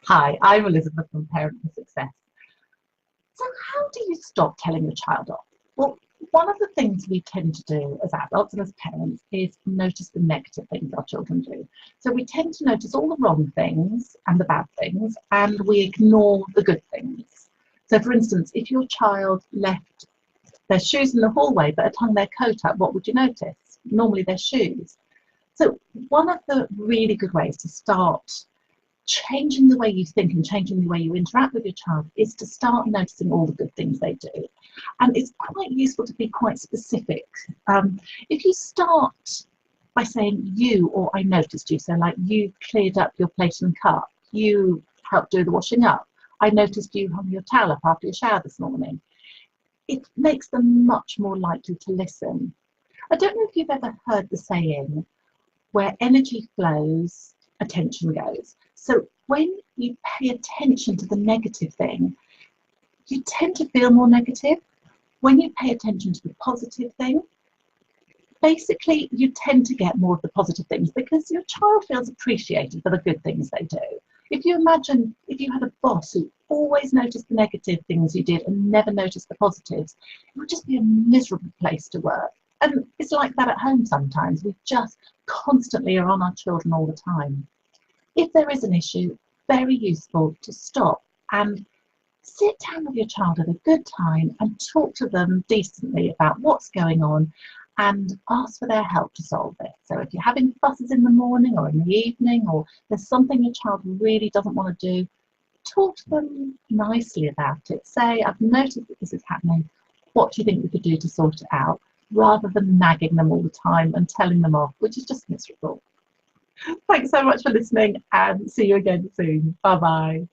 Hi, I'm Elizabeth from Parent for Success. So how do you stop telling your child off? Well, one of the things we tend to do as adults and as parents is notice the negative things our children do. So we tend to notice all the wrong things and the bad things, and we ignore the good things. So for instance, if your child left their shoes in the hallway but had hung their coat up, what would you notice? Normally their shoes. So one of the really good ways to start changing the way you think and changing the way you interact with your child is to start noticing all the good things they do. And it's quite useful to be quite specific. If you start by saying you or I noticed you, so like you cleared up your plate and cup, you helped do the washing up, I noticed you hung your towel up after your shower this morning, it makes them much more likely to listen. I don't know if you've ever heard the saying, where energy flows, attention goes. So when you pay attention to the negative thing, you tend to feel more negative. When you pay attention to the positive thing, basically you tend to get more of the positive things because your child feels appreciated for the good things they do. If you imagine if you had a boss who always noticed the negative things you did and never noticed the positives, it would just be a miserable place to work. And it's like that at home sometimes. We just constantly are on our children all the time. If there is an issue, very useful to stop and sit down with your child at a good time and talk to them decently about what's going on and ask for their help to solve it. So if you're having fusses in the morning or in the evening, or there's something your child really doesn't want to do, talk to them nicely about it. Say, I've noticed that this is happening. What do you think we could do to sort it out? Rather than nagging them all the time and telling them off, which is just miserable. Thanks so much for listening and see you again soon. Bye bye.